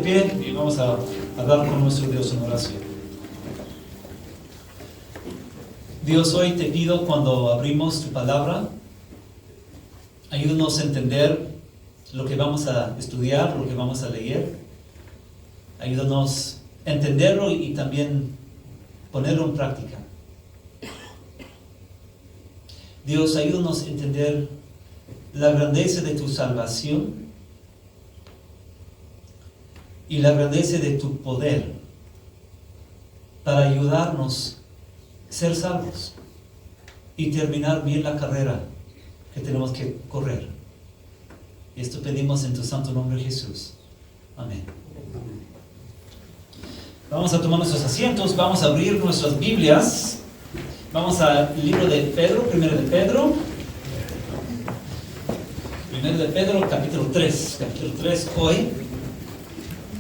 pie y vamos a hablar con nuestro Dios en oración. Dios, hoy te pido, cuando abrimos tu palabra, ayúdanos a entender lo que vamos a estudiar, lo que vamos a leer. Ayúdanos a entenderlo y también ponerlo en práctica. Dios, ayúdanos a entender la grandeza de tu salvación y la grandeza de tu poder para ayudarnos a ser salvos y terminar bien la carrera que tenemos que correr. Y esto pedimos en tu santo nombre, Jesús. Amén. Vamos a tomar nuestros asientos, vamos a abrir nuestras Biblias. Vamos al libro de Pedro, primero de Pedro. Primero de Pedro, capítulo 3. Capítulo 3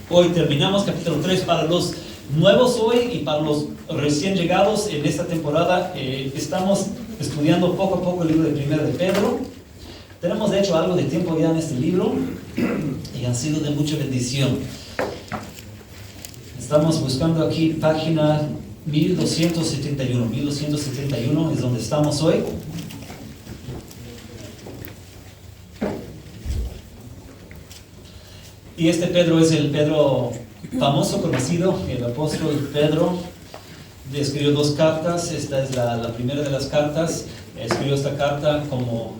Hoy terminamos capítulo 3 para los nuevos hoy y para los recién llegados en esta temporada. Estamos estudiando poco a poco el libro de primero de Pedro. Tenemos de hecho algo de tiempo ya en este libro y ha sido de mucha bendición. Estamos buscando aquí página 1271. 1271 es donde estamos hoy. Y este Pedro es el Pedro famoso, conocido, el apóstol Pedro. Escribió 2 cartas. Esta es la primera de las cartas. Escribió esta carta, como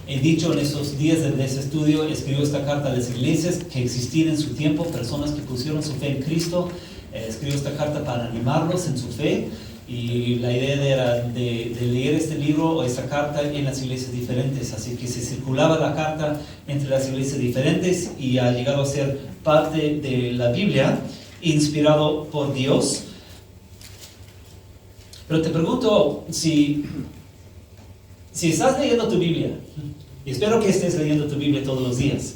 he dicho en esos días de ese estudio, escribió esta carta a las iglesias que existían en su tiempo, personas que pusieron su fe en Cristo. Escribió esta carta para animarlos en su fe, y la idea era de leer este libro o esta carta en las iglesias diferentes. Así que se circulaba la carta entre las iglesias diferentes y ha llegado a ser parte de la Biblia, inspirado por Dios. Pero te pregunto, si estás leyendo tu Biblia, y espero que estés leyendo tu Biblia todos los días,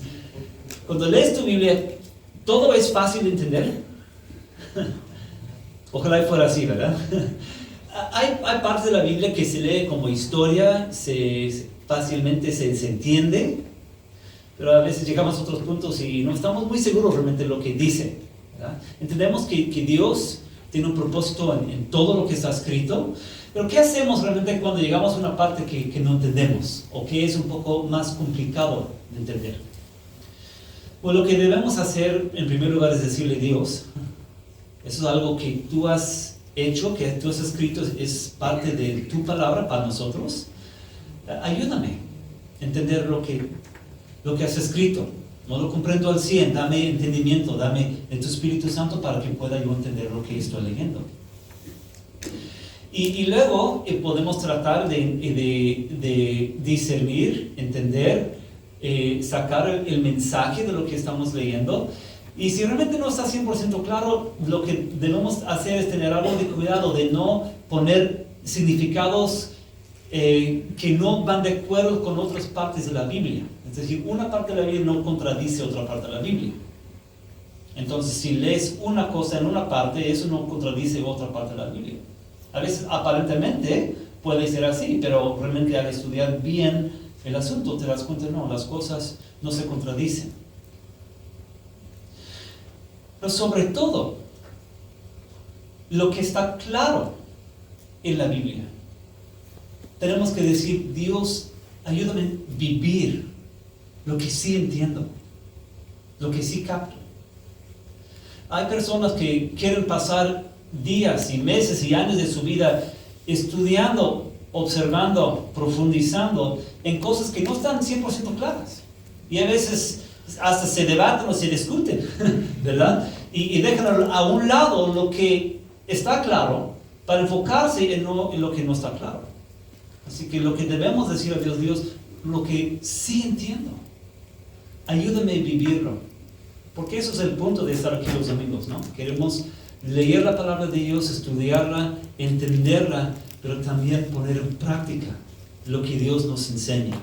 cuando lees tu Biblia, ¿todo es fácil de entender? Ojalá fuera así, ¿verdad? Hay partes de la Biblia que se lee como historia, fácilmente se entiende, pero a veces llegamos a otros puntos y no estamos muy seguros realmente de lo que dice, ¿verdad? Entendemos que Dios tiene un propósito en todo lo que está escrito, pero ¿qué hacemos realmente cuando llegamos a una parte que no entendemos o que es un poco más complicado de entender? Pues lo que debemos hacer en primer lugar es decirle a Dios: eso es algo que tú has hecho, que tú has escrito, es parte de tu palabra para nosotros. Ayúdame a entender lo que has escrito. No lo comprendo al 100, dame entendimiento, dame de tu Espíritu Santo para que pueda yo entender lo que estoy leyendo. Y luego podemos tratar de discernir, entender, sacar el mensaje de lo que estamos leyendo. Y si realmente no está 100% claro, lo que debemos hacer es tener algo de cuidado de no poner significados que no van de acuerdo con otras partes de la Biblia. Es decir, una parte de la Biblia no contradice otra parte de la Biblia. Entonces, si lees una cosa en una parte, eso no contradice otra parte de la Biblia. A veces, aparentemente, puede ser así, pero realmente al estudiar bien el asunto, te das cuenta, no, las cosas no se contradicen. Pero sobre todo, lo que está claro en la Biblia, tenemos que decir: Dios, ayúdame a vivir lo que sí entiendo, lo que sí capto. Hay personas que quieren pasar días y meses y años de su vida estudiando, observando, profundizando en cosas que no están 100% claras. Y a veces hasta se debaten o se discuten, ¿verdad? Y dejan a un lado lo que está claro para enfocarse en lo que no está claro. Así que lo que debemos decir a Dios, lo que sí entiendo, ayúdame a vivirlo. Porque eso es el punto de estar aquí los domingos, ¿no? Queremos leer la palabra de Dios, estudiarla, entenderla, pero también poner en práctica lo que Dios nos enseña.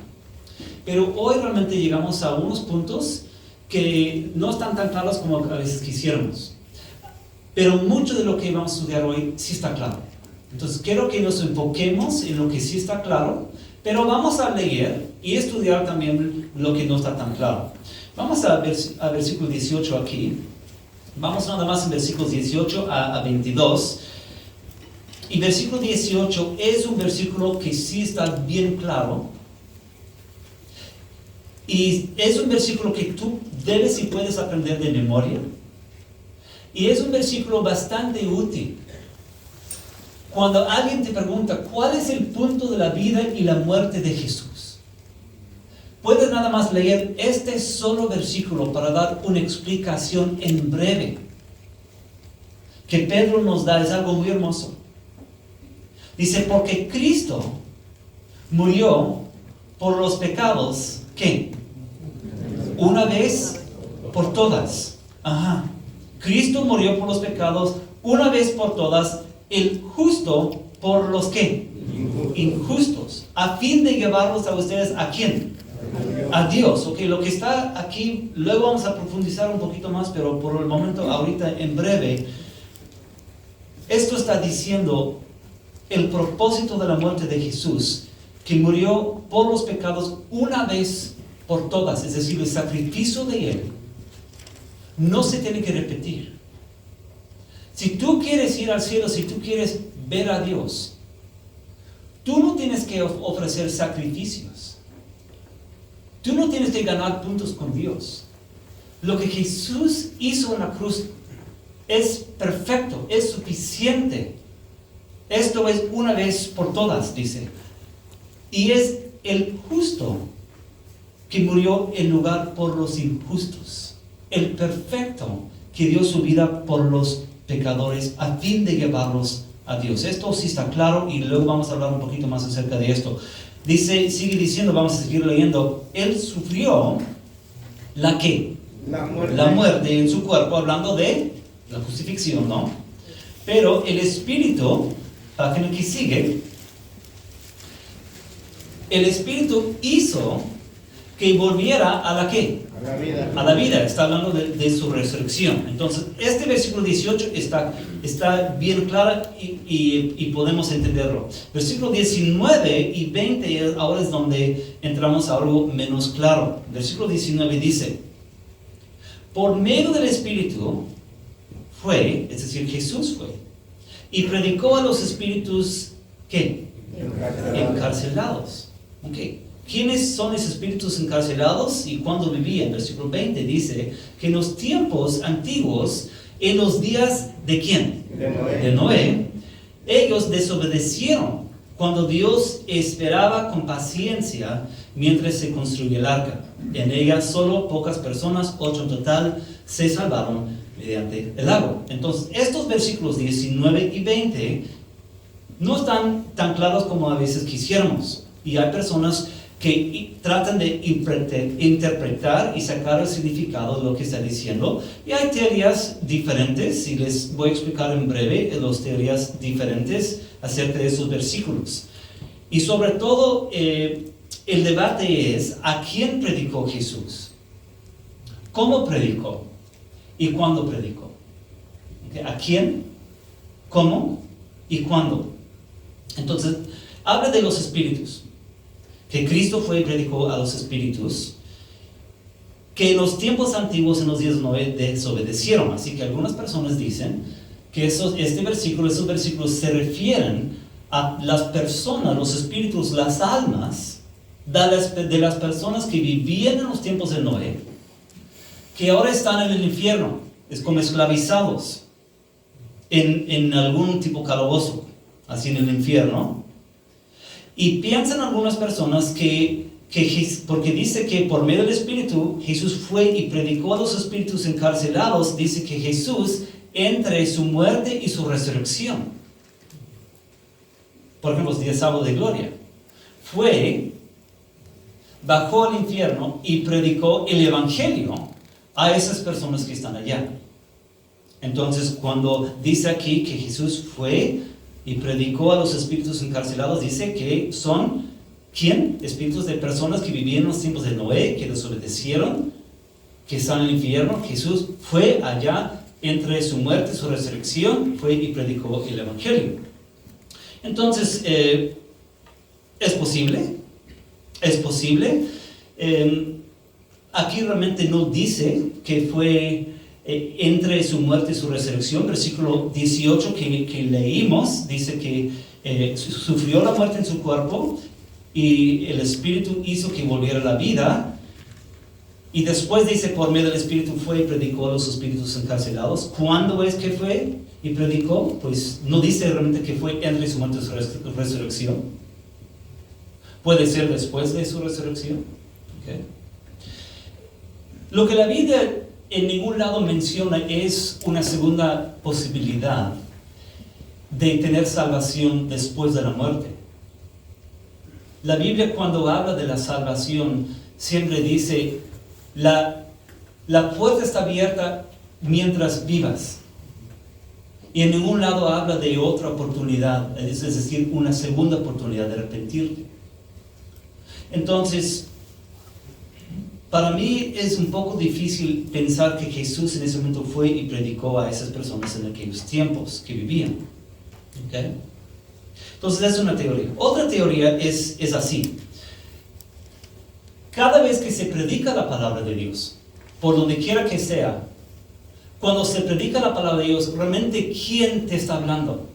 Pero hoy realmente llegamos a unos puntos que no están tan claros como a veces quisiéramos. Pero mucho de lo que vamos a estudiar hoy sí está claro. Entonces quiero que nos enfoquemos en lo que sí está claro, pero vamos a leer y estudiar también lo que no está tan claro. Vamos a versículo 18 aquí. Vamos nada más en versículos 18 a 22. Y versículo 18 es un versículo que sí está bien claro. Y es un versículo que tú debes y puedes aprender de memoria. Y es un versículo bastante útil. Cuando alguien te pregunta, ¿cuál es el punto de la vida y la muerte de Jesús? Puedes nada más leer este solo versículo para dar una explicación en breve. Que Pedro nos da, es algo muy hermoso. Dice, porque Cristo murió por los pecados, ¿qué? Una vez por todas. Ajá. Cristo murió por los pecados una vez por todas, el justo por los ¿qué? Injustos. A fin de llevarlos a ustedes, ¿a quién? A Dios. Ok, lo que está aquí, luego vamos a profundizar un poquito más, pero por el momento, ahorita en breve, esto está diciendo el propósito de la muerte de Jesús, que murió por los pecados una vez por todas, es decir, el sacrificio de Él no se tiene que repetir. Si tú quieres ir al cielo, si tú quieres ver a Dios, tú no tienes que ofrecer sacrificios. Tú no tienes que ganar puntos con Dios. Lo que Jesús hizo en la cruz es perfecto, es suficiente. Esto es una vez por todas, dice. Y es el justo que murió en lugar por los injustos. El perfecto que dio su vida por los pecadores a fin de llevarlos a Dios. Esto sí está claro y luego vamos a hablar un poquito más acerca de esto. Dice, sigue diciendo, vamos a seguir leyendo. Él sufrió ¿la qué? La muerte en su cuerpo, hablando de la crucifixión, ¿no? Pero el Espíritu, página que sigue, el Espíritu hizo que volviera a la ¿qué? A la vida. A la vida. Está hablando de su resurrección. Entonces, este versículo 18 está bien claro y podemos entenderlo. Versículo 19 y 20 ahora es donde entramos a algo menos claro. Versículo 19 dice, por medio del Espíritu fue, es decir, Jesús fue, y predicó a los espíritus, ¿qué? Encarcelados. Okay. ¿Quiénes son esos espíritus encarcelados y cuándo vivían? Versículo 20 dice que en los tiempos antiguos, en los días ¿de quién? De Noé, ellos desobedecieron cuando Dios esperaba con paciencia mientras se construye el arca. En ella solo pocas personas, 8 en total, se salvaron mediante el agua. Entonces, estos versículos 19 y 20 no están tan claros como a veces quisiéramos. Y hay personas que tratan de interpretar y sacar el significado de lo que está diciendo. Y hay teorías diferentes, y les voy a explicar en breve las teorías diferentes acerca de esos versículos. Y sobre todo, el debate es, ¿a quién predicó Jesús? ¿Cómo predicó? ¿Y cuándo predicó? ¿Okay? ¿A quién? ¿Cómo? ¿Y cuándo? Entonces, habla de los espíritus. Que Cristo fue y predicó a los espíritus, que en los tiempos antiguos, en los días de Noé, desobedecieron. Así que algunas personas dicen que esos versículos se refieren a las personas, los espíritus, las almas de las personas que vivían en los tiempos de Noé, que ahora están en el infierno, es como esclavizados en algún tipo calabozo, así en el infierno. Y piensan algunas personas porque dice que por medio del Espíritu Jesús fue y predicó a los espíritus encarcelados, dice que Jesús entre su muerte y su resurrección. Por ejemplo, los días sábado de gloria. Bajó al infierno y predicó el Evangelio a esas personas que están allá. Entonces, cuando dice aquí que Jesús fue y predicó a los espíritus encarcelados, dice que son, ¿quién? Espíritus de personas que vivían en los tiempos de Noé, que desobedecieron, que están en el infierno. Jesús fue allá entre su muerte y su resurrección, fue y predicó el Evangelio. Entonces, ¿es posible? ¿Es posible? Aquí realmente no dice que fue entre su muerte y su resurrección. Versículo 18 que leímos, dice que sufrió la muerte en su cuerpo y el Espíritu hizo que volviera a la vida. Y después dice, por medio del Espíritu fue y predicó a los espíritus encarcelados. ¿Cuándo es que fue y predicó? Pues no dice realmente que fue entre su muerte y su resurrección. Puede ser después de su resurrección. ¿Okay? Lo que la Biblia en ningún lado menciona es una segunda posibilidad de tener salvación después de la muerte. La Biblia, cuando habla de la salvación, siempre dice: la puerta está abierta mientras vivas. Y en ningún lado habla de otra oportunidad, es decir, una segunda oportunidad de arrepentirte. Entonces, para mí es un poco difícil pensar que Jesús en ese momento fue y predicó a esas personas en aquellos tiempos que vivían. ¿Okay? Entonces, es una teoría. Otra teoría es así. Cada vez que se predica la palabra de Dios, por donde quiera que sea, cuando se predica la palabra de Dios, realmente ¿quién te está hablando?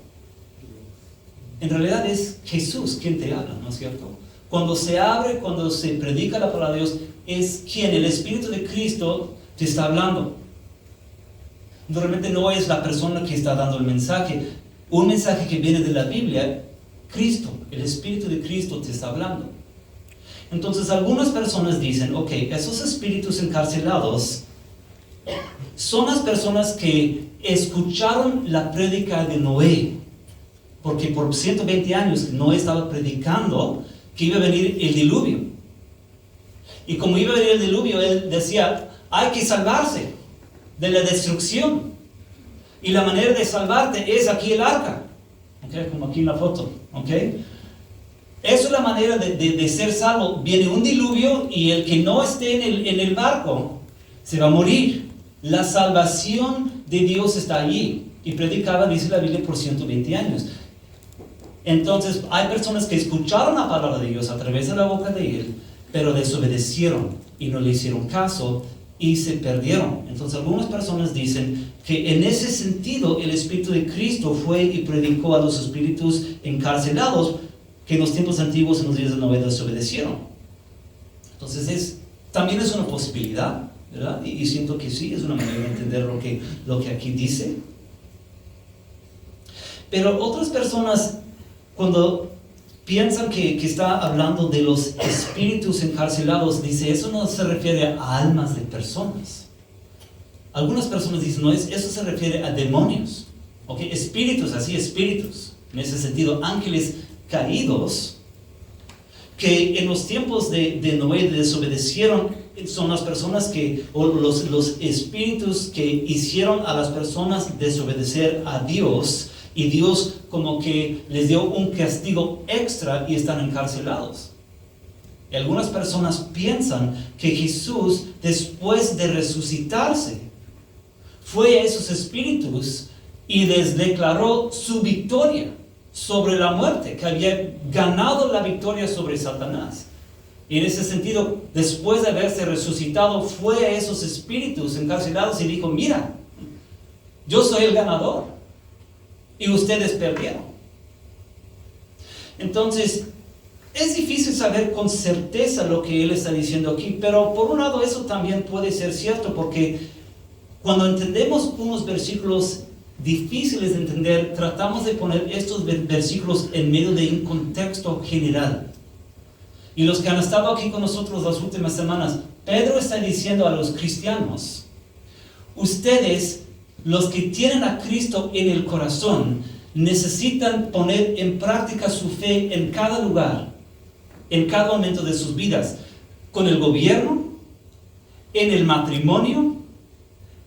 En realidad es Jesús quien te habla, ¿no es cierto? Cuando se predica la palabra de Dios, es quien, el Espíritu de Cristo, te está hablando. Realmente no es la persona que está dando el mensaje. Un mensaje que viene de la Biblia, Cristo, el Espíritu de Cristo te está hablando. Entonces algunas personas dicen, ok, esos espíritus encarcelados son las personas que escucharon la prédica de Noé, porque por 120 años Noé estaba predicando que iba a venir el diluvio. Y como iba a venir el diluvio, él decía, hay que salvarse de la destrucción. Y la manera de salvarte es aquí el arca. ¿Okay? Como aquí en la foto. ¿Okay? Eso es la manera de ser salvo. Viene un diluvio y el que no esté en el barco se va a morir. La salvación de Dios está allí. Y predicaba, dice la Biblia, por 120 años. Entonces, hay personas que escucharon la palabra de Dios a través de la boca de Él, pero desobedecieron y no le hicieron caso y se perdieron. Entonces, algunas personas dicen que en ese sentido el Espíritu de Cristo fue y predicó a los espíritus encarcelados que en los tiempos antiguos, en los días de Noé, desobedecieron. Entonces, también es una posibilidad, ¿verdad? Y siento que sí, es una manera de entender lo que aquí dice. Pero otras personas, cuando piensan que está hablando de los espíritus encarcelados, dice, eso no se refiere a almas de personas. Algunas personas dicen, no, eso se refiere a demonios. ¿Okay? Espíritus, así espíritus. En ese sentido, ángeles caídos, que en los tiempos de Noé desobedecieron, son las personas o los espíritus que hicieron a las personas desobedecer a Dios, y Dios como que les dio un castigo extra y están encarcelados. Y algunas personas piensan que Jesús, después de resucitarse, fue a esos espíritus y les declaró su victoria sobre la muerte, que había ganado la victoria sobre Satanás. Y en ese sentido, después de haberse resucitado, fue a esos espíritus encarcelados y dijo, mira, yo soy el ganador. Y ustedes perdieron. Entonces, es difícil saber con certeza lo que él está diciendo aquí, pero por un lado eso también puede ser cierto, porque cuando entendemos unos versículos difíciles de entender, tratamos de poner estos versículos en medio de un contexto general. Y los que han estado aquí con nosotros las últimas semanas, Pedro está diciendo a los cristianos, ustedes, los que tienen a Cristo en el corazón, necesitan poner en práctica su fe en cada lugar, en cada momento de sus vidas, con el gobierno, en el matrimonio,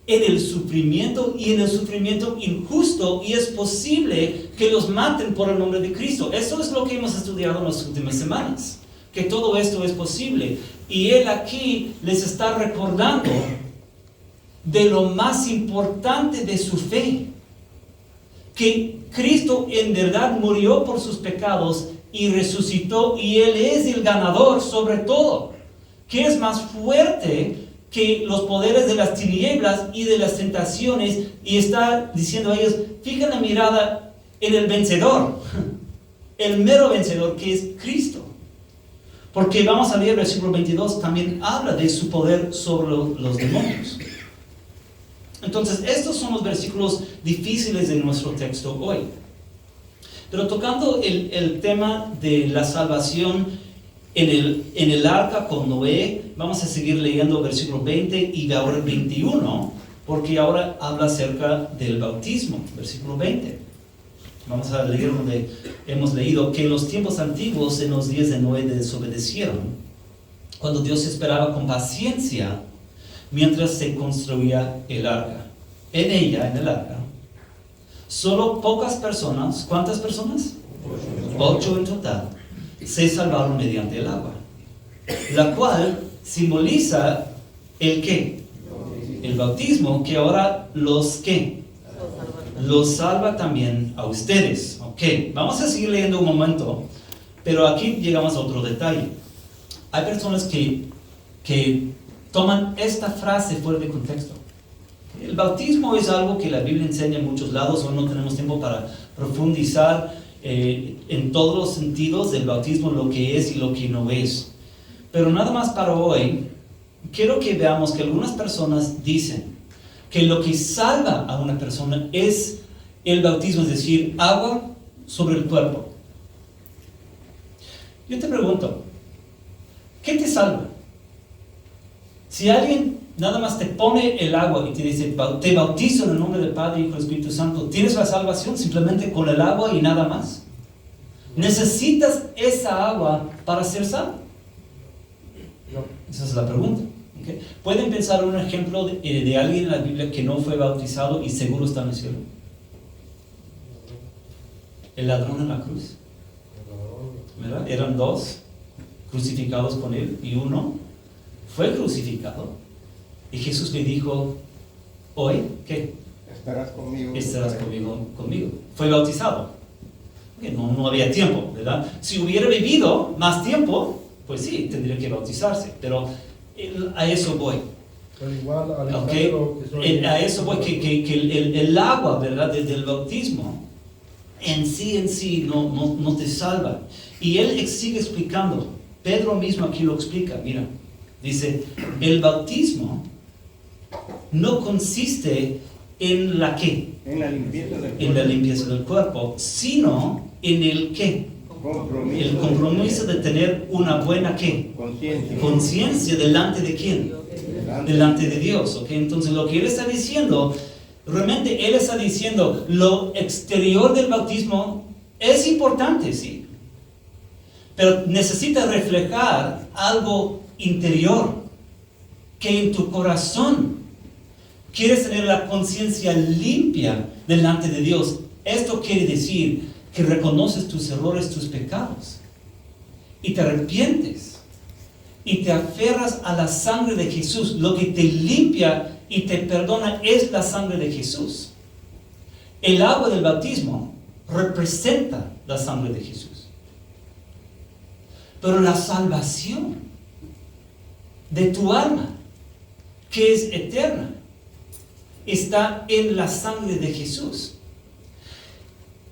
en el sufrimiento y en el sufrimiento injusto, y es posible que los maten por el nombre de Cristo. Eso es lo que hemos estudiado en las últimas semanas, que todo esto es posible. Y él aquí les está recordando de lo más importante de su fe, que Cristo en verdad murió por sus pecados y resucitó, y Él es el ganador sobre todo. ¿Qué es más fuerte que los poderes de las tinieblas y de las tentaciones, y está diciendo a ellos, fijan la mirada en el vencedor, el mero vencedor que es Cristo. Porque vamos a leer el versículo 22, también habla de su poder sobre los demonios. Entonces, estos son los versículos difíciles de nuestro texto hoy. Pero tocando el tema de la salvación en el arca con Noé, vamos a seguir leyendo versículo 20 y ahora el 21, porque ahora habla acerca del bautismo, versículo 20. Vamos a leer donde hemos leído que en los tiempos antiguos, en los días de Noé, desobedecieron, cuando Dios esperaba con paciencia mientras se construía el arca. En ella, en el arca, solo pocas personas, ¿cuántas personas? 8 en total, se salvaron mediante el agua, la cual simboliza el ¿qué? El bautismo, que ahora los ¿qué? Los salva también a ustedes. Ok, vamos a seguir leyendo un momento, pero aquí llegamos a otro detalle. Hay personas que toman esta frase fuera de contexto. El bautismo es algo que la Biblia enseña en muchos lados. Hoy no tenemos tiempo para profundizar en todos los sentidos del bautismo, lo que es y lo que no es. Pero nada más para hoy, quiero que veamos que algunas personas dicen que lo que salva a una persona es el bautismo, es decir, agua sobre el cuerpo. Yo te pregunto, ¿qué te salva? Si alguien nada más te pone el agua y te dice, te bautizo en el nombre del Padre, Hijo y Espíritu Santo, ¿tienes la salvación simplemente con el agua y nada más? ¿Necesitas esa agua para ser salvo? No. Esa es la pregunta. ¿Okay? ¿Pueden pensar un ejemplo de alguien en la Biblia que no fue bautizado y seguro está en el cielo? El ladrón en la cruz, ¿verdad? Eran 2 crucificados con él y uno fue crucificado y Jesús le dijo, hoy, ¿qué? Estarás conmigo. Fue bautizado. No había tiempo, ¿verdad? Si hubiera vivido más tiempo, pues sí, tendría que bautizarse, pero a eso voy. Pero igual, ¿Okay? A eso voy, que el agua, ¿verdad? Del bautismo en sí no te salva. Y él sigue explicando. Pedro mismo aquí lo explica. Mira, dice, el bautismo no consiste en la ¿qué? En la limpieza del cuerpo, sino en el ¿qué? El compromiso de tener una buena ¿qué? Conciencia delante de quién? Delante de Dios. ¿Okay? Entonces lo que él está diciendo, realmente él está diciendo, lo exterior del bautismo es importante, sí, pero necesita reflejar algo interior, que en tu corazón quieres tener la conciencia limpia delante de Dios. Esto quiere decir que reconoces tus errores, tus pecados, y te arrepientes, y te aferras a la sangre de Jesús. Lo que te limpia y te perdona es la sangre de Jesús. El agua del bautismo representa la sangre de Jesús. Pero la salvación de tu alma, que es eterna, está en la sangre de Jesús.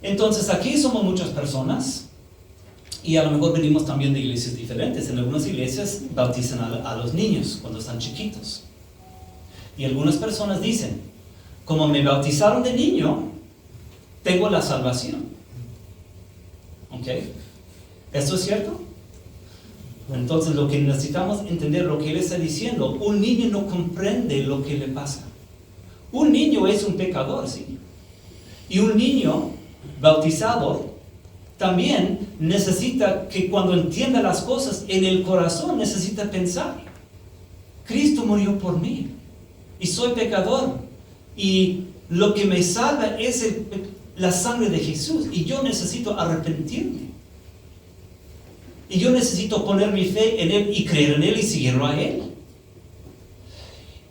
Entonces aquí somos muchas personas y a lo mejor venimos también de iglesias diferentes. En algunas iglesias bautizan a los niños cuando están chiquitos. Y algunas personas dicen, como me bautizaron de niño, tengo la salvación. ¿Ok? ¿Esto es cierto? Entonces lo que necesitamos entender, lo que él está diciendo, un niño no comprende lo que le pasa. Un niño es un pecador, sí. Y un niño bautizado también necesita que cuando entienda las cosas en el corazón, necesita pensar, Cristo murió por mí y soy pecador y lo que me salva es la sangre de Jesús y yo necesito arrepentirme y yo necesito poner mi fe en Él y creer en Él y seguirlo a Él.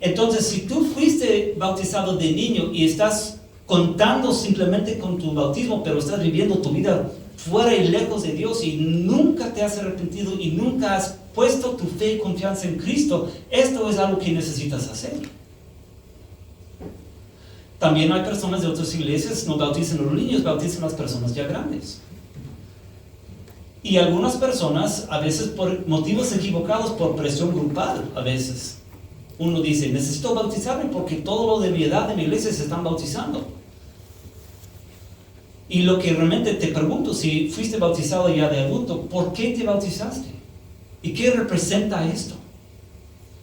Entonces, si tú fuiste bautizado de niño y estás contando simplemente con tu bautismo, pero estás viviendo tu vida fuera y lejos de Dios y nunca te has arrepentido y nunca has puesto tu fe y confianza en Cristo, esto es algo que necesitas hacer. También hay personas de otras iglesias, no bautizan a los niños, bautizan a las personas ya grandes. Y algunas personas, a veces por motivos equivocados, por presión grupal, a veces. Uno dice, necesito bautizarme porque todo lo de mi edad en mi iglesia se están bautizando. Y lo que realmente te pregunto, si fuiste bautizado ya de adulto, ¿por qué te bautizaste? ¿Y qué representa esto?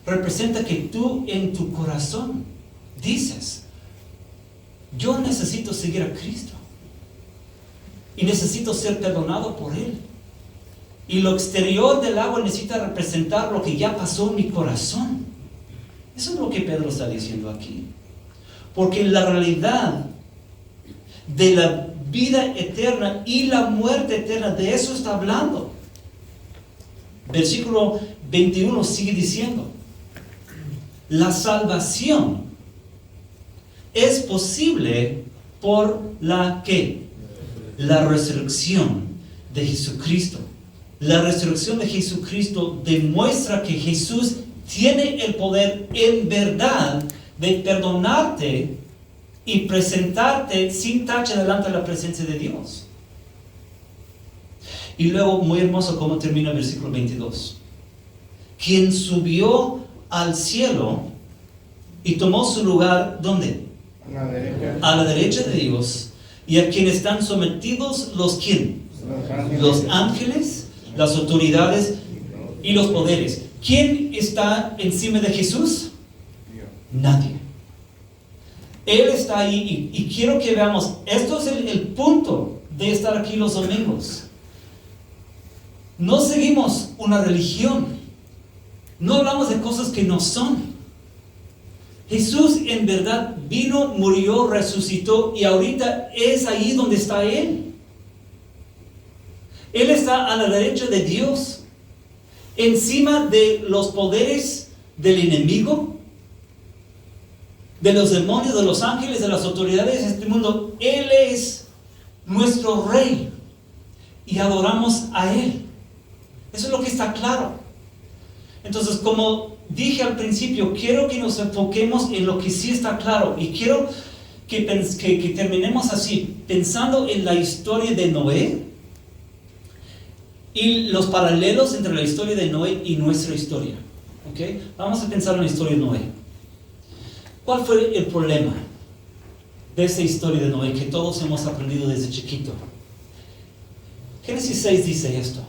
Representa que tú en tu corazón dices, yo necesito seguir a Cristo. Y necesito ser perdonado por Él. Y lo exterior del agua necesita representar lo que ya pasó en mi corazón. Eso es lo que Pedro está diciendo aquí. Porque la realidad de la vida eterna y la muerte eterna, de eso está hablando. Versículo 21 sigue diciendo, la salvación es posible por la ¿qué? La resurrección de Jesucristo. La resurrección de Jesucristo demuestra que Jesús tiene el poder en verdad de perdonarte y presentarte sin tacha delante de la presencia de Dios. Y luego, muy hermoso cómo termina el versículo 22. Quien subió al cielo y tomó su lugar, ¿dónde? A la derecha de Dios, y a quien están sometidos los ¿quién? Los ángeles, las autoridades y los poderes. ¿Quién está encima de Jesús? Nadie. Él está ahí y quiero que veamos, esto es el punto de estar aquí los domingos. No seguimos una religión, no hablamos de cosas que no son. Jesús en verdad vino, murió, resucitó y ahorita es ahí donde está Él. Él está a la derecha de Dios, encima de los poderes del enemigo, de los demonios, de los ángeles, de las autoridades de este mundo. Él es nuestro Rey y adoramos a Él. Eso es lo que está claro. Entonces, como dije al principio, quiero que nos enfoquemos en lo que sí está claro y quiero que terminemos así, pensando en la historia de Noé y los paralelos entre la historia de Noé y nuestra historia. ¿Okay? Vamos a pensar en la historia de Noé. ¿Cuál fue el problema de esta historia de Noé que todos hemos aprendido desde chiquito? Génesis 6 dice esto.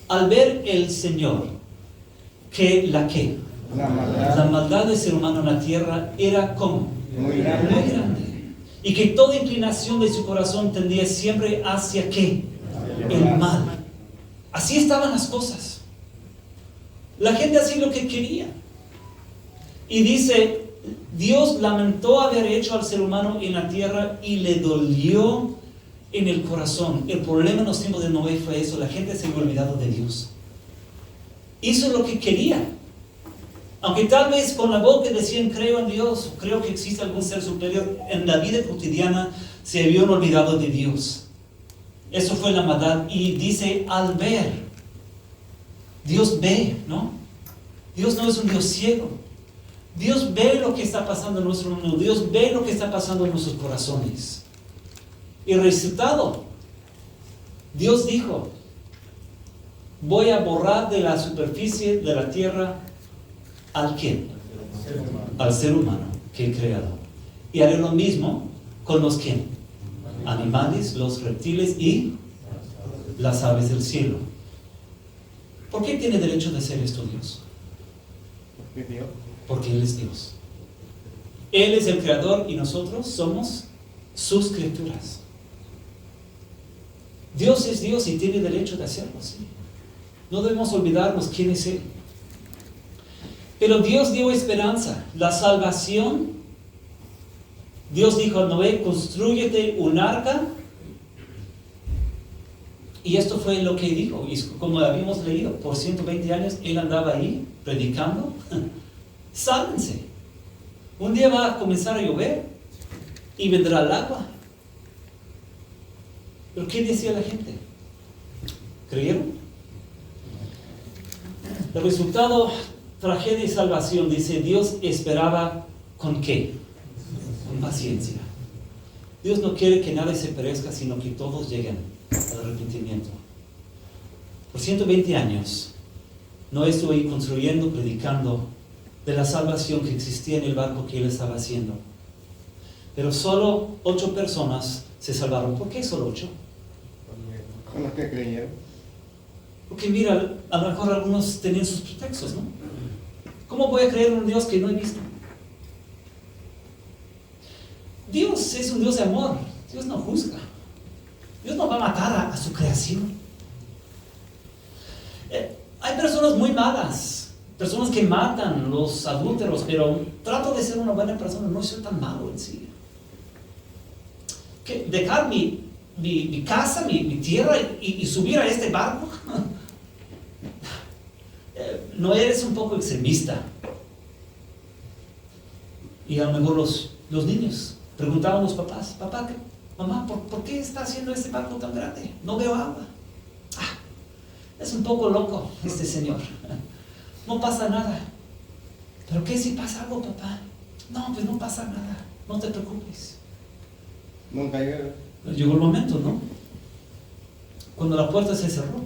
Al ver el Señor que la maldad del ser humano en la tierra era como muy grande, y que toda inclinación de su corazón tendía siempre hacia ¿qué? El mal. Así estaban las cosas. La gente hacía lo que quería. Y dice, Dios lamentó haber hecho al ser humano en la tierra y le dolió en el corazón. El problema en los tiempos de Noé fue eso, la gente se había olvidado de Dios. Hizo lo que quería. Aunque tal vez con la boca decían creo en Dios, creo que existe algún ser superior, en la vida cotidiana se habían olvidado de Dios. Eso fue la maldad. Y dice al ver, Dios ve, ¿no? Dios no es un Dios ciego. Dios ve lo que está pasando en nuestro mundo. Dios ve lo que está pasando en nuestros corazones. Y el resultado, Dios dijo, voy a borrar de la superficie de la tierra ¿al quién? Al ser humano que he creado. Y haré lo mismo con los ¿quién? Animales, los reptiles y las aves del cielo. ¿Por qué tiene derecho de hacer esto Dios? Porque Él es Dios. Él es el creador y nosotros somos sus criaturas. Dios es Dios y tiene derecho de hacerlo, ¿sí? No debemos olvidarnos quién es Él. Pero Dios dio esperanza, la salvación. Dios dijo a Noé, constrúyete un arca. Y esto fue lo que dijo. Y como habíamos leído, por 120 años Él andaba ahí predicando. Sálvense. Un día va a comenzar a llover y vendrá el agua. ¿Pero qué decía la gente? ¿Creyeron? El resultado, tragedia y salvación, dice, Dios esperaba ¿con qué? Con paciencia. Dios no quiere que nadie se perezca, sino que todos lleguen al arrepentimiento. Por 120 años, Noé estuvo ahí construyendo, predicando de la salvación que existía en el barco que él estaba haciendo. Pero solo 8 personas se salvaron. ¿Por qué solo 8? Con los que creyeron. Porque mira, a lo mejor algunos tenían sus pretextos, ¿no? ¿Cómo voy a creer en un Dios que no he visto? Dios es un Dios de amor. Dios no juzga. Dios no va a matar a su creación. Hay personas muy malas, personas que matan, los adúlteros, pero trato de ser una buena persona, no soy tan malo en sí. ¿Qué? ¿Dejar mi casa, mi tierra y subir a este barco? No eres un poco extremista. Y a lo mejor los niños preguntaban a los papás, papá, mamá, ¿por qué está haciendo este barco tan grande? No veo agua. Es un poco loco este señor. No pasa nada. ¿Pero qué si pasa algo, papá? No, pues no pasa nada. No te preocupes. Nunca llegó. Llegó el momento, ¿no? Cuando la puerta se cerró.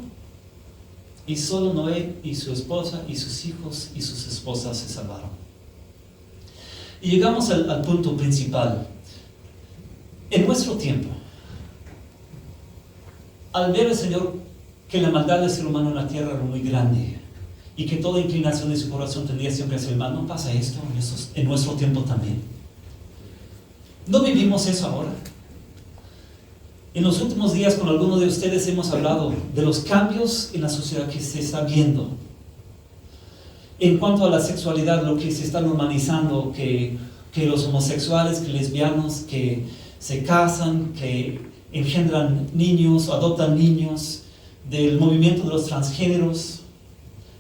Y solo Noé y su esposa y sus hijos y sus esposas se salvaron. Y llegamos al punto principal. En nuestro tiempo, al ver el Señor que la maldad del ser humano en la tierra era muy grande y que toda inclinación de su corazón tendría siempre hacia el mal, ¿no pasa esto en nuestro tiempo también? ¿No vivimos eso ahora? En los últimos días con algunos de ustedes hemos hablado de los cambios en la sociedad que se está viendo. En cuanto a la sexualidad, lo que se está normalizando, que los homosexuales, que lesbianos, que se casan, que engendran niños o adoptan niños, del movimiento de los transgéneros.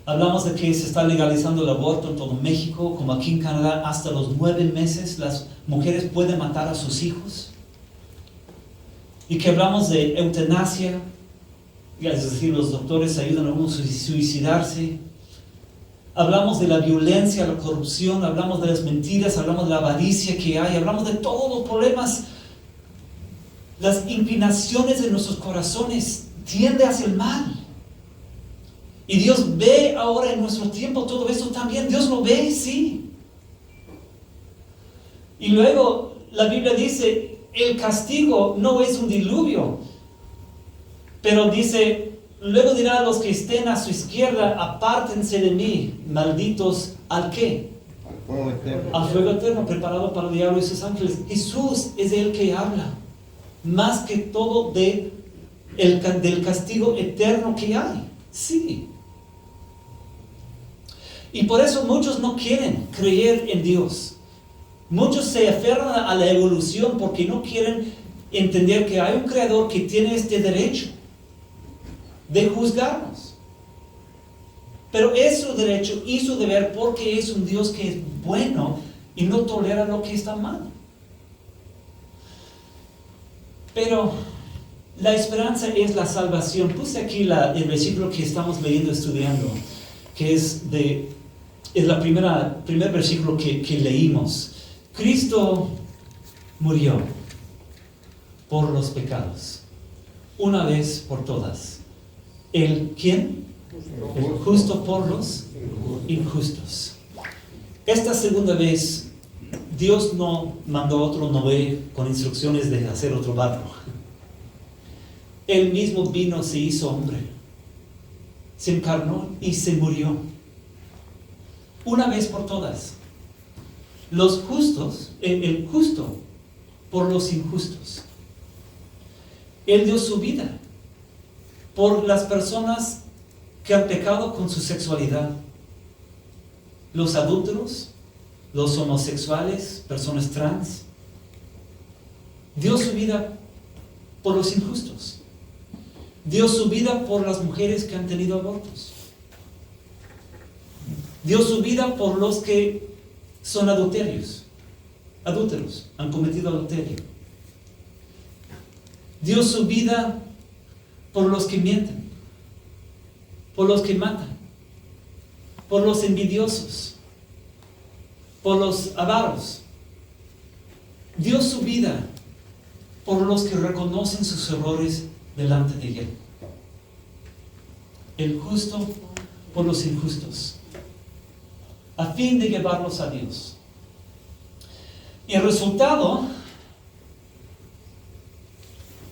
Hablamos de que se está legalizando el aborto en todo México, como aquí en Canadá, hasta los 9 meses las mujeres pueden matar a sus hijos. Y que hablamos de eutanasia, es decir, los doctores ayudan a uno a suicidarse. Hablamos de la violencia, la corrupción, hablamos de las mentiras, hablamos de la avaricia que hay, hablamos de todos los problemas. Las inclinaciones de nuestros corazones tienden hacia el mal. Y Dios ve ahora en nuestro tiempo todo esto también. Dios lo ve, sí. Y luego la Biblia dice, el castigo no es un diluvio. Pero dice, luego dirá a los que estén a su izquierda, apártense de mí, malditos, ¿al qué? Al fuego eterno. Al fuego eterno preparado para el diablo y sus ángeles. Jesús es el que habla, más que todo del castigo eterno que hay. Sí. Y por eso muchos no quieren creer en Dios. Muchos se aferran a la evolución porque no quieren entender que hay un creador que tiene este derecho de juzgarnos. Pero es su derecho y su deber porque es un Dios que es bueno y no tolera lo que está mal. Pero la esperanza es la salvación. Puse aquí el versículo que estamos leyendo, estudiando, que es el primer versículo que leímos. Cristo murió por los pecados, una vez por todas. ¿Quién? El justo por los injustos. Esta segunda vez, Dios no mandó a otro Noé con instrucciones de hacer otro barco. Él mismo vino, se hizo hombre, se encarnó y se murió. Una vez por todas. Los justos, el justo por los injustos. Él dio su vida por las personas que han pecado con su sexualidad. Los adúlteros, los homosexuales, personas trans. Dio su vida por los injustos. Dio su vida por las mujeres que han tenido abortos. Dio su vida por los que son adúlteros, han cometido adulterio. dio su vida por los que mienten, por los que matan, por los envidiosos, por los avaros. Dio su vida por los que reconocen sus errores delante de Él. El justo por los injustos, a fin de llevarlos a Dios. Y el resultado,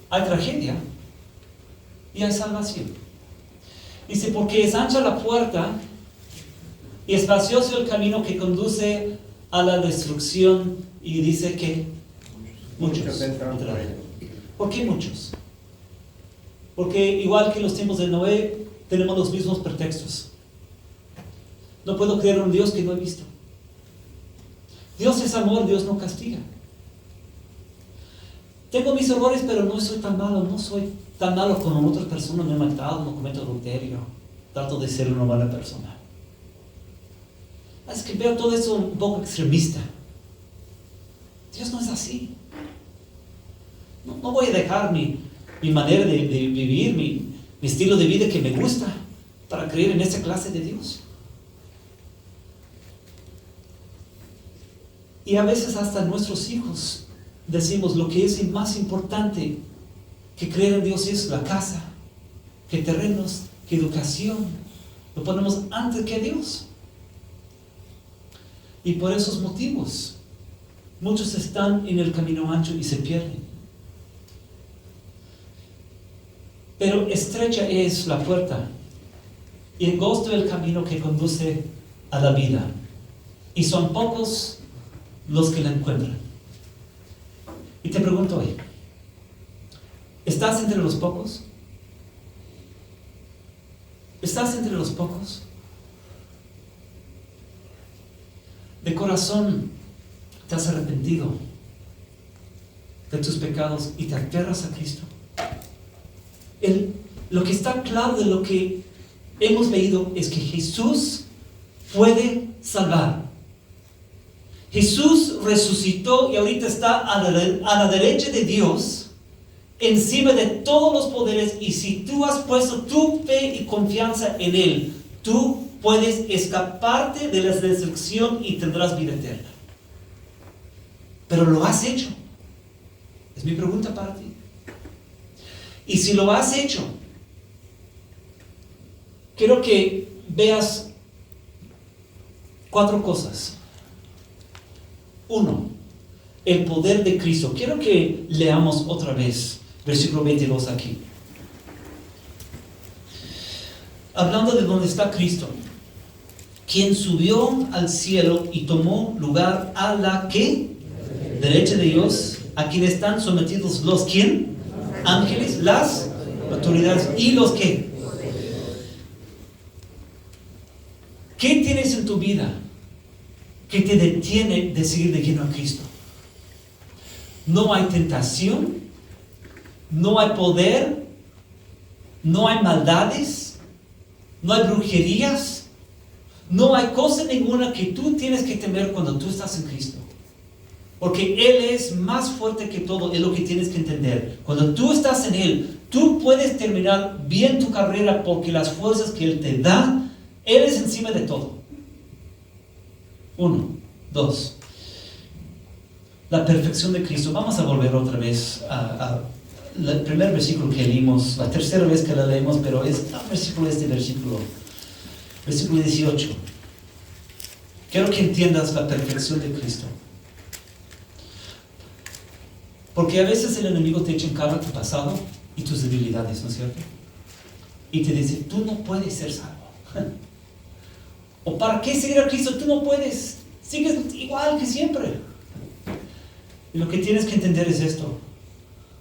hay tragedia y hay salvación. Dice, porque es ancha la puerta y espacioso el camino que conduce a la destrucción, y dice que muchos entran por entrarán. él. ¿Por qué muchos? Porque igual que en los tiempos de Noé, tenemos los mismos pretextos. No puedo creer en un Dios que no he visto. Dios es amor, Dios no castiga. Tengo mis errores, pero no soy tan malo. No soy tan malo como otras personas. No he matado, no cometo adulterio. Trato de ser una buena persona. Es que veo todo eso un poco extremista. Dios no es así. No voy a dejar mi manera de vivir, mi estilo de vida que me gusta, para creer en esa clase de Dios. Y a veces hasta nuestros hijos decimos lo que es más importante que creer en Dios es la casa, que terrenos, que educación. Lo ponemos antes que Dios. Y por esos motivos, muchos están en el camino ancho y se pierden. Pero estrecha es la puerta y angosto el camino que conduce a la vida. Y son pocos los que la encuentran. Y te pregunto hoy, ¿estás entre los pocos? ¿Estás entre los pocos? De corazón te has arrepentido de tus pecados y te aferras a Cristo. Lo que está claro de lo que hemos leído es que Jesús puede salvar. Jesús resucitó y ahorita está a la derecha de Dios, encima de todos los poderes, y si tú has puesto tu fe y confianza en Él, tú puedes escaparte de la destrucción y tendrás vida eterna. Pero lo has hecho. Es mi pregunta para ti. Y si lo has hecho, quiero que veas 4 cosas. 1, el poder de Cristo. Quiero que leamos otra vez versículo 22 aquí. Hablando de dónde está Cristo, quien subió al cielo y tomó lugar a la ¿qué? Derecha de Dios, a quien están sometidos los ¿quién? Ángeles, las autoridades y los ¿qué? ¿Qué tienes en tu vida que te detiene de seguir de lleno a Cristo? No hay tentación, no hay poder, no hay maldades, no hay brujerías, no hay cosa ninguna que tú tienes que temer cuando tú estás en Cristo. Porque Él es más fuerte que todo, es lo que tienes que entender. Cuando tú estás en Él, tú puedes terminar bien tu carrera porque las fuerzas que Él te da, Él es encima de todo. 1, 2. La perfección de Cristo. Vamos a volver otra vez al primer versículo que leímos, la tercera vez que la leemos, pero es versículo 18. Quiero que entiendas la perfección de Cristo. Porque a veces el enemigo te echa en cara tu pasado y tus debilidades, ¿no es cierto? Y te dice, tú no puedes ser salvo. ¿O para qué seguir a Cristo? Tú no puedes. Sigues igual que siempre. Y lo que tienes que entender es esto.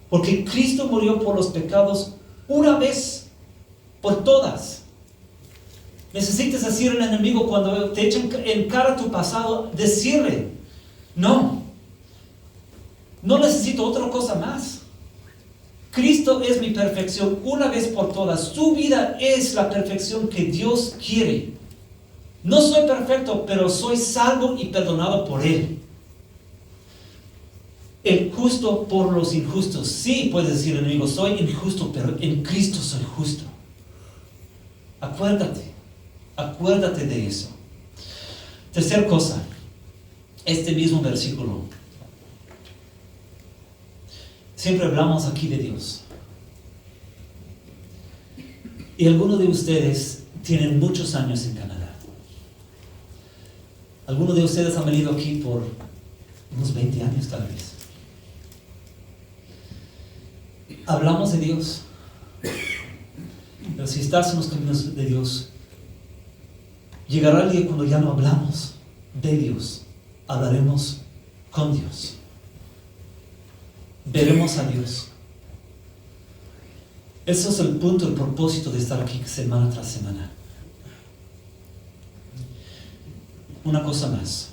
Porque Cristo murió por los pecados una vez por todas. Necesitas decirle al enemigo cuando te echan en cara tu pasado, decirle, no necesito otra cosa más. Cristo es mi perfección una vez por todas. Su vida es la perfección que Dios quiere. No soy perfecto, pero soy salvo y perdonado por Él. el justo por los injustos. Sí, puedes decir, enemigo, soy injusto, pero en Cristo soy justo. Acuérdate de eso. Tercer cosa, este mismo versículo. Siempre hablamos aquí de Dios. Y algunos de ustedes tienen muchos años en Canadá. Algunos de ustedes han venido aquí por unos 20 años tal vez. Hablamos de Dios. Pero si estás en los caminos de Dios, llegará el día cuando ya no hablamos de Dios. Hablaremos con Dios. Veremos a Dios. Eso es el punto, el propósito de estar aquí semana tras semana. Una cosa más.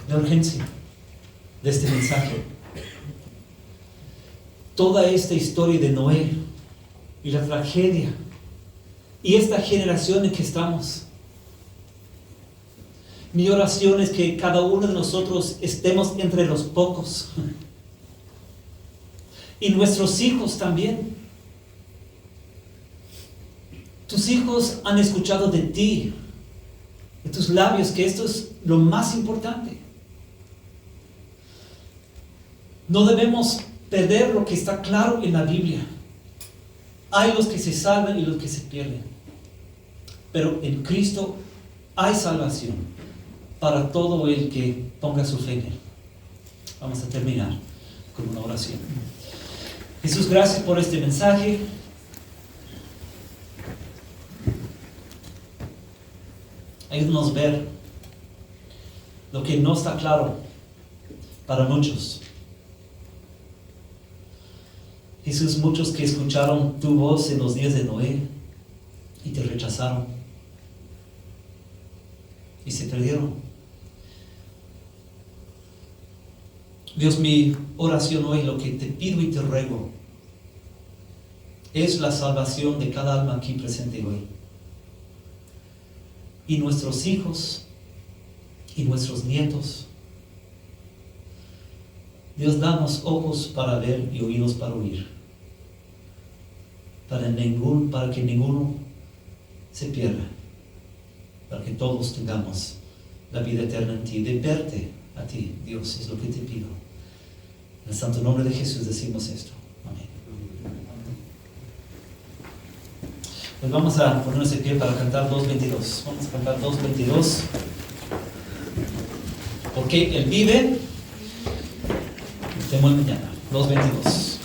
La urgencia de este mensaje. Toda esta historia de Noé y la tragedia y esta generación en que estamos. Mi oración es que cada uno de nosotros estemos entre los pocos. Y nuestros hijos también. Tus hijos han escuchado de ti, de tus labios, que esto es lo más importante. No debemos perder lo que está claro en la Biblia. Hay los que se salvan y los que se pierden. Pero en Cristo hay salvación para todo el que ponga su fe en Él. Vamos a terminar con una oración. Jesús, gracias por este mensaje. Ayúdanos a ver lo que no está claro para muchos. Jesús, muchos que escucharon tu voz en los días de Noé y te rechazaron y se perdieron. Dios, mi oración hoy, lo que te pido y te ruego, es la salvación de cada alma aquí presente hoy. Y nuestros hijos y nuestros nietos. Dios, danos ojos para ver y oídos para oír. Para que ninguno se pierda. Para que todos tengamos la vida eterna en ti. De verte a ti, Dios, es lo que te pido. En el santo nombre de Jesús decimos esto. Amén. Pues vamos a ponernos de pie para cantar 2:22. Vamos a cantar 2:22. Porque Él vive. Te mueve mañana. 2:22.